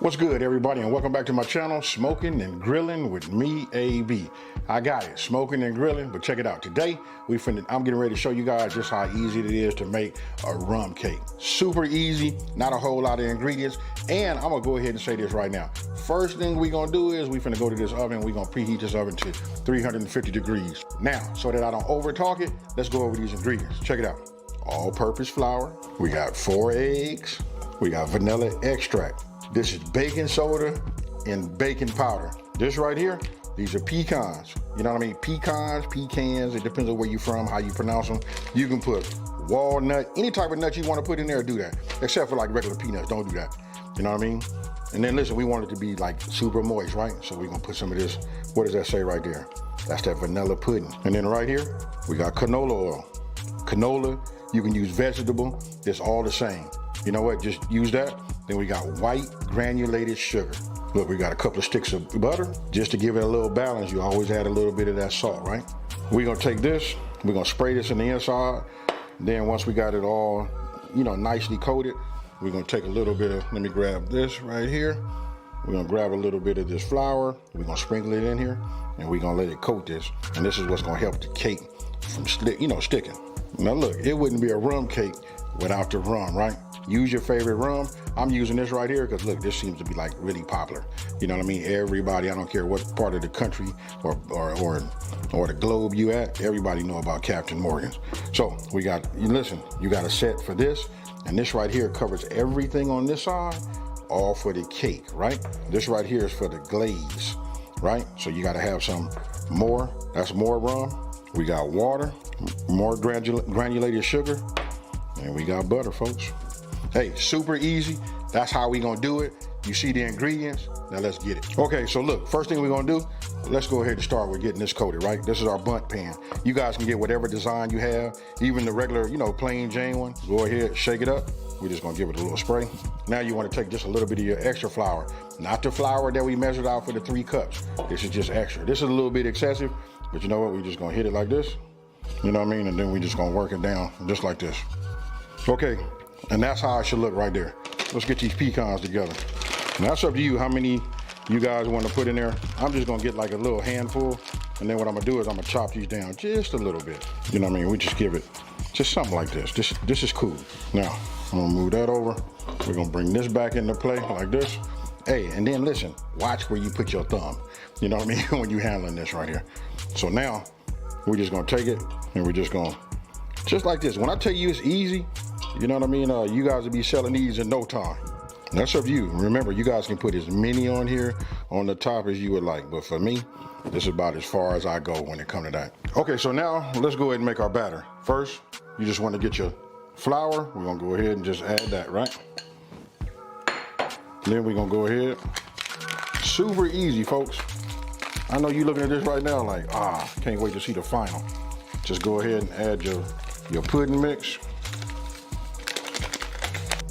What's good, everybody, and welcome back to my channel, Smoking and Grilling with me, AB. I got it, smoking and grilling, but check it out. Today, I'm getting ready to show you guys just how easy it is to make a rum cake. Super easy, not a whole lot of ingredients, and I'm gonna go ahead and say this right now. First thing we gonna do is we finna go to this oven, we gonna preheat this oven to 350 degrees. Now, so that I don't over talk it, let's go over these ingredients. Check it out. All-purpose flour, we got 4 eggs, we got vanilla extract. This is baking soda and baking powder. This right here, these are pecans. You know what I mean? Pecans, it depends on where you're from, how you pronounce them. You can put walnut, any type of nut you want to put in there, do that. Except for like regular peanuts, don't do that. You know what I mean? And then listen, we want it to be like super moist, right? So we're gonna put some of this, what does that say right there? That's that vanilla pudding. And then right here, we got canola oil. Canola, you can use vegetable, it's all the same. You know what, just use that. Then we got white granulated sugar. Look, we got a couple of sticks of butter. Just to give it a little balance, you always add a little bit of that salt, right? We're gonna take this, we're gonna spray this in the inside. Then once we got it all, you know, nicely coated, we're gonna take a little bit of, let me grab this right here. We're gonna grab a little bit of this flour. We're gonna sprinkle it in here and we're gonna let it coat this. And this is what's gonna help the cake from sticking. Now look, it wouldn't be a rum cake without the rum, right? Use your favorite rum. I'm using this right here because look, this seems to be like really popular. You know what I mean? Everybody, I don't care what part of the country or the globe you at, everybody know about Captain Morgan's. So we got, listen, you got a set for this, and this right here covers everything on this side, all for the cake, right? This right here is for the glaze, right? So you got to have some more, that's more rum. We got water, more granulated sugar, and we got butter, folks. Hey, super easy. That's how we gonna do it. You see the ingredients, now let's get it. Okay, so look, first thing we're gonna do, let's go ahead and start with getting this coated, right? This is our bundt pan. You guys can get whatever design you have, even the regular, you know, plain Jane one. Go ahead, shake it up. We're just gonna give it a little spray. Now you wanna take just a little bit of your extra flour, not the flour that we measured out for the 3 cups. This is just extra. This is a little bit excessive, but you know what? We're just gonna hit it like this. You know what I mean? And then we're just gonna work it down just like this. Okay, and that's how it should look right there. Let's get these pecans together. And that's up to you how many you guys want to put in there. I'm just gonna get like a little handful, and then what I'm gonna do is I'm gonna chop these down just a little bit. You know what I mean? We just give it just something like this. This is cool. Now, I'm gonna move that over. We're gonna bring this back into play like this. Hey, and then listen, watch where you put your thumb. You know what I mean? When you're handling this right here. So now, we're just gonna take it, and we're just gonna, just like this. When I tell you it's easy, you know what I mean? You guys will be selling these in no time. That's up to you. Remember, you guys can put as many on here on the top as you would like. But for me, this is about as far as I go when it comes to that. Okay, so now let's go ahead and make our batter. First, you just want to get your flour. We're going to go ahead and just add that, right? Then we're going to go ahead. Super easy, folks. I know you're looking at this right now like, can't wait to see the final. Just go ahead and add your pudding mix.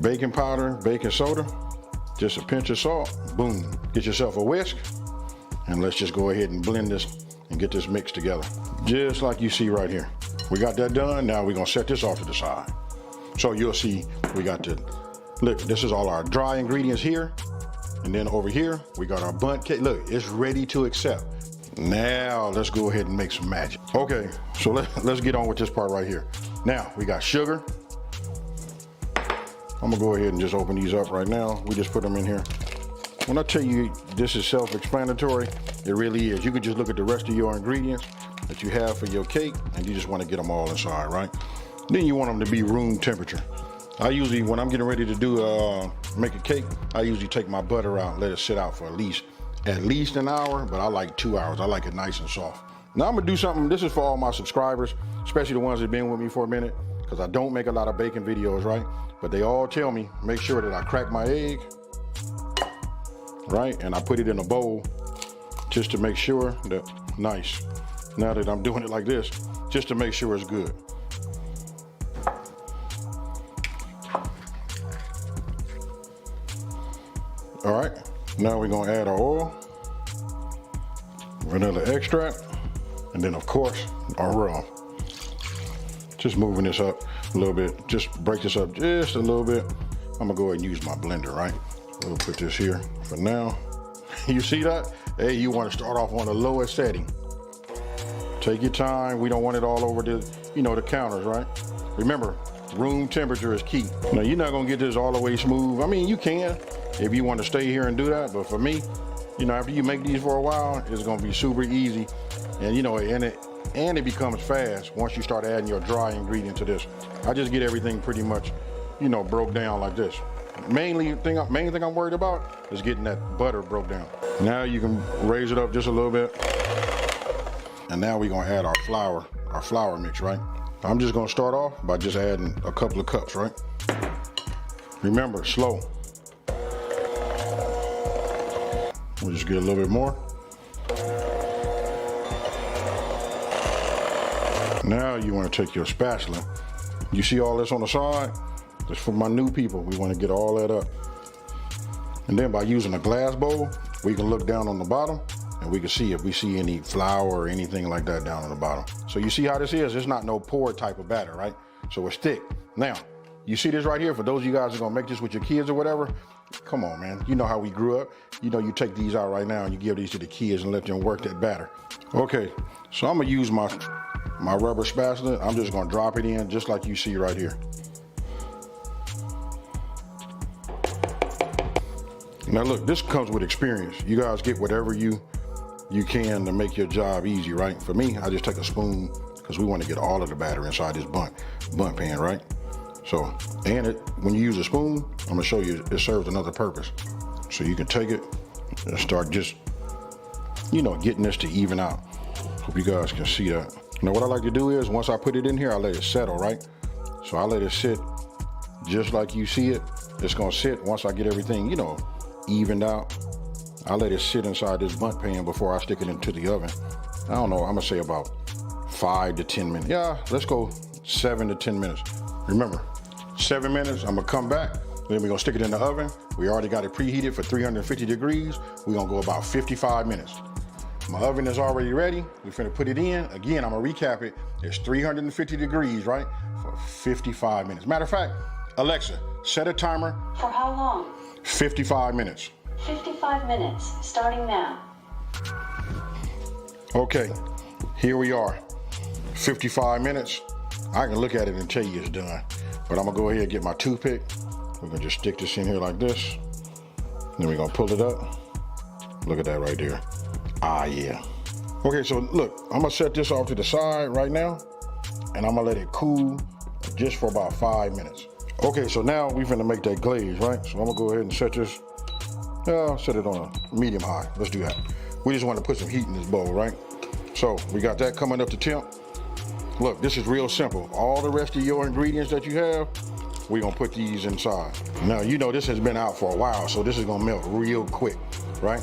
Baking powder, baking soda, just a pinch of salt, boom. Get yourself a whisk, and let's just go ahead and blend this and get this mixed together. Just like you see right here. We got that done, now we're gonna set this off to the side. So you'll see we got look, this is all our dry ingredients here, and then over here, we got our bundt cake. Look, it's ready to accept. Now, let's go ahead and make some magic. Okay, so let's get on with this part right here. Now, we got sugar. I'm gonna go ahead and just open these up right now. We just put them in here. When I tell you this is self-explanatory, it really is. You could just look at the rest of your ingredients that you have for your cake, and you just wanna get them all inside, right? Then you want them to be room temperature. I usually, when I'm getting ready to do make a cake, I usually take my butter out and let it sit out for at least an hour, but I like 2 hours. I like it nice and soft. Now I'm gonna do something, this is for all my subscribers, especially the ones that have been with me for a minute, because I don't make a lot of baking videos, right? But they all tell me, make sure that I crack my egg, right? And I put it in a bowl just to make sure that, nice. Now that I'm doing it like this, just to make sure it's good. All right, now we're gonna add our oil, vanilla extract, and then of course, our rum. Just moving this up a little bit, just break this up just a little bit. I'm gonna go ahead and use my blender, right? We'll put this here for now. You see that? Hey, you want to start off on the lowest setting. Take your time. We don't want it all over the, the counters, right? Remember, room temperature is key. Now, you're not gonna get this all the way smooth. I mean, you can if you want to stay here and do that, but for me, after you make these for a while, it's gonna be super easy, and it becomes fast once you start adding your dry ingredient to this. I just get everything pretty much, broke down like this. Main thing I'm worried about is getting that butter broke down. Now you can raise it up just a little bit. And now we're gonna add our flour mix, right? I'm just gonna start off by just adding a couple of cups, right? Remember, slow. We'll just get a little bit more. Now you wanna take your spatula. You see all this on the side? Just for my new people, we wanna get all that up. And then by using a glass bowl, we can look down on the bottom and we can see if we see any flour or anything like that down on the bottom. So you see how this is? It's not no pour type of batter, right? So it's thick. Now, you see this right here? For those of you guys who are gonna make this with your kids or whatever, come on, man. You know how we grew up. You take these out right now and you give these to the kids and let them work that batter. Okay, so I'm gonna use my rubber spatula. I'm just gonna drop it in just like you see right here. Now look, this comes with experience. You guys get whatever you can to make your job easy, right? For me, I just take a spoon because we want to get all of the batter inside this bunt pan, right? So, and when you use a spoon, I'm gonna show you it serves another purpose. So you can take it and start just, getting this to even out. Hope you guys can see that. Now what I like to do is, once I put it in here, I let it settle, right? So I let it sit just like you see it. It's gonna sit once I get everything, evened out. I let it sit inside this bunt pan before I stick it into the oven. I don't know, I'm gonna say about 5 to 10 minutes. Yeah, let's go 7 to 10 minutes. Remember, 7 minutes, I'm gonna come back, then we're gonna stick it in the oven. We already got it preheated for 350 degrees. We're gonna go about 55 minutes. My oven is already ready. We're finna put it in. Again, I'm gonna recap it. It's 350 degrees, right? For 55 minutes. Matter of fact, Alexa, set a timer. For how long? 55 minutes. 55 minutes, starting now. Okay, here we are. 55 minutes. I can look at it and tell you it's done. But I'm gonna go ahead and get my toothpick. We're gonna just stick this in here like this. Then we're gonna pull it up. Look at that right there. Ah, yeah. Okay, so look, I'm gonna set this off to the side right now, and I'm gonna let it cool just for about 5 minutes. Okay, so now we're gonna make that glaze, right? So I'm gonna go ahead and set this, set it on a medium high. Let's do that. We just wanna put some heat in this bowl, right? So we got that coming up to temp. Look, this is real simple. All the rest of your ingredients that you have, we're gonna put these inside. Now, this has been out for a while, so this is gonna melt real quick, right?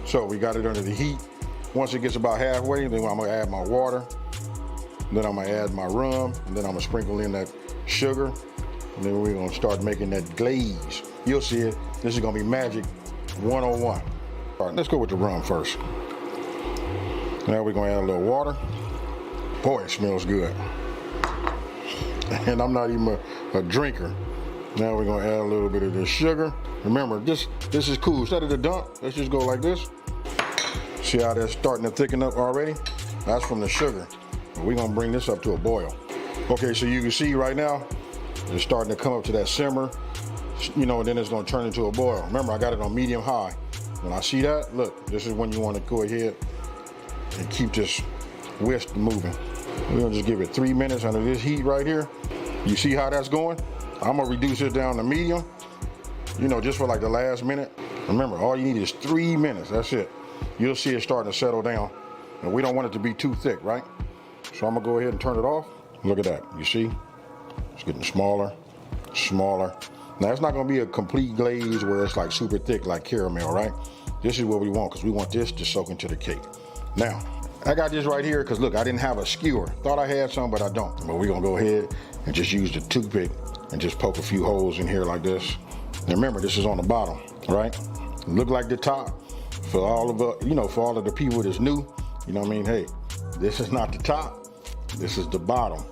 So we got it under the heat. Once it gets about halfway, then I'm gonna add my water, then I'm gonna add my rum, and then I'm gonna sprinkle in that sugar, and then we're gonna start making that glaze. You'll see it. This is gonna be magic 101. All right, let's go with the rum first. Now we're gonna add a little water. Boy, it smells good. And I'm not even a drinker. Now we're gonna add a little bit of this sugar. Remember, this is cool. Instead of the dump, let's just go like this. See how that's starting to thicken up already? That's from the sugar. We're gonna bring this up to a boil. Okay, so you can see right now, it's starting to come up to that simmer, and then it's gonna turn into a boil. Remember, I got it on medium high. When I see that, look, this is when you wanna go ahead and keep this whisk moving. We're gonna just give it 3 minutes under this heat right here. You see how that's going? I'm gonna reduce it down to medium, just for like the last minute. Remember, all you need is 3 minutes, that's it. You'll see it starting to settle down. And we don't want it to be too thick, right? So I'm gonna go ahead and turn it off. Look at that, you see? It's getting smaller, smaller. Now it's not gonna be a complete glaze where it's like super thick like caramel, right? This is what we want, because we want this to soak into the cake. Now, I got this right here because look, I didn't have a skewer. Thought I had some, but I don't. But we're gonna go ahead and just use the toothpick and just poke a few holes in here like this. And remember, this is on the bottom, right? Look like the top for all of for all of the people that's new. You know what I mean? Hey, this is not the top. This is the bottom,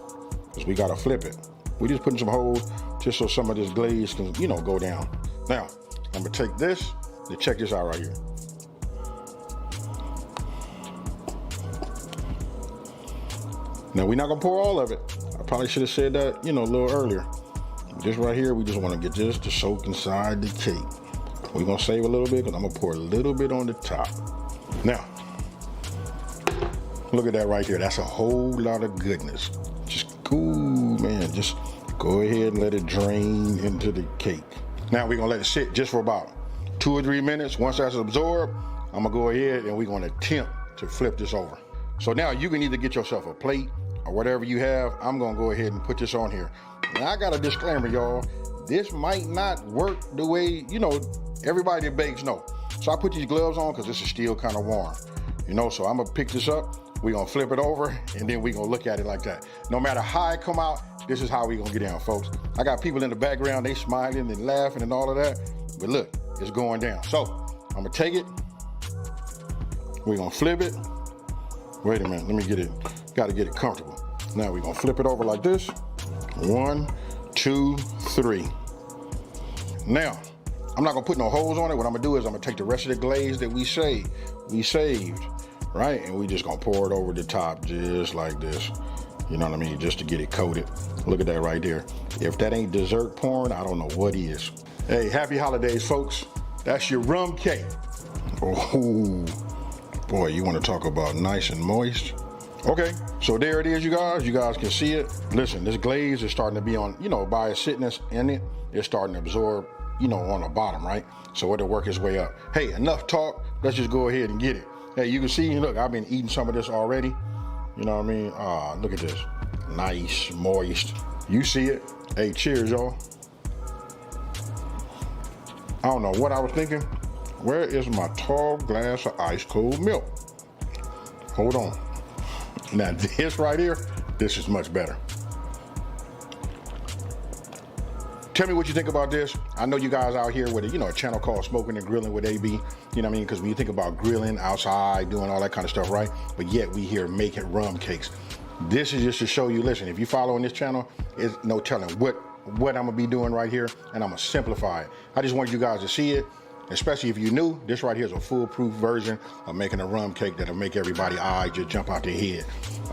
because we gotta flip it. We just putting some holes just so some of this glaze can, go down. Now, I'm gonna take this and check this out right here. Now we're not gonna pour all of it. I probably should have said that, you know, a little earlier. This right here, we just wanna get this to soak inside the cake. We're gonna save a little bit because I'm gonna pour a little bit on the top. Now, look at that right there. That's a whole lot of goodness. Just cool, man. Just go ahead and let it drain into the cake. Now we're gonna let it sit just for about 2 or 3 minutes. Once that's absorbed, I'm gonna go ahead and we're gonna attempt to flip this over. So now you can either get yourself a plate or whatever you have. I'm gonna go ahead and put this on here. Now I got a disclaimer, y'all. This might not work the way, you know, everybody that bakes know. So I put these gloves on because this is still kind of warm. You know, so I'm gonna pick this up. We're gonna flip it over and then we're gonna look at it like that. No matter how it come out, this is how we gonna get down, folks. I got people in the background, they smiling and laughing and all of that, but look, it's going down. So I'm gonna take it, we're gonna flip it. Wait a minute, let me get it, gotta get it comfortable. Now we're gonna flip it over like this. 1, 2, 3. Now, I'm not gonna put no holes on it. What I'm gonna do is I'm gonna take the rest of the glaze that we saved, right? And we just gonna pour it over the top just like this. You know what I mean? Just to get it coated. Look at that right there. If that ain't dessert pouring, I don't know what is. Hey, happy holidays, folks. That's your rum cake. Oh, boy, you wanna talk about nice and moist? Okay, so there it is, you guys. You guys can see it. Listen, this glaze is starting to be on, you know, by its sitness in it, it's starting to absorb, you know, on the bottom, right? So it'll work its way up. Hey, enough talk. Let's just go ahead and get it. Hey, you can see, look, I've been eating some of this already. You know what I mean? Look at this. Nice, moist. You see it. Hey, cheers, y'all. I don't know what I was thinking. Where is my tall glass of ice cold milk? Hold on. Now this right here, this is much better. Tell me what you think about this. I know you guys out here with a, you know, a channel called Smoking and Grilling with AB. You know what I mean? Because when you think about grilling outside, doing all that kind of stuff, right? But yet we here making rum cakes. This is just to show you, listen, if you follow on this channel, it's no telling what I'm gonna be doing right here, and I'm gonna simplify it. I just want you guys to see it, especially if you're new. This right here is a foolproof version of making a rum cake that'll make everybody's eyes just jump out their head.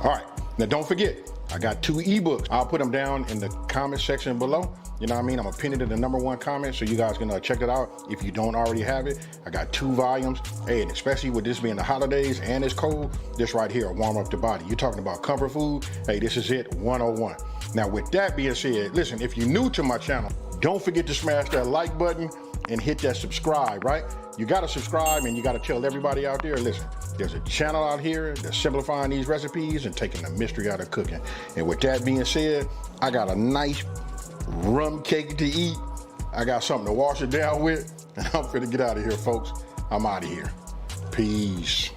All right, now don't forget, I got 2 ebooks. I'll put them down in the comment section below. You know what I mean? I'm gonna pin it in the #1 comment so you guys can check it out if you don't already have it. I got 2 volumes. Hey, and especially with this being the holidays and it's cold, this right here will warm up the body. You're talking about comfort food. Hey, this is it 101. Now with that being said, listen, if you're new to my channel, don't forget to smash that like button and hit that subscribe, right? You gotta subscribe and you gotta tell everybody out there, listen, there's a channel out here that's simplifying these recipes and taking the mystery out of cooking. And with that being said, I got a nice rum cake to eat. I got something to wash it down with, and I'm finna get out of here, folks. I'm out of here. Peace.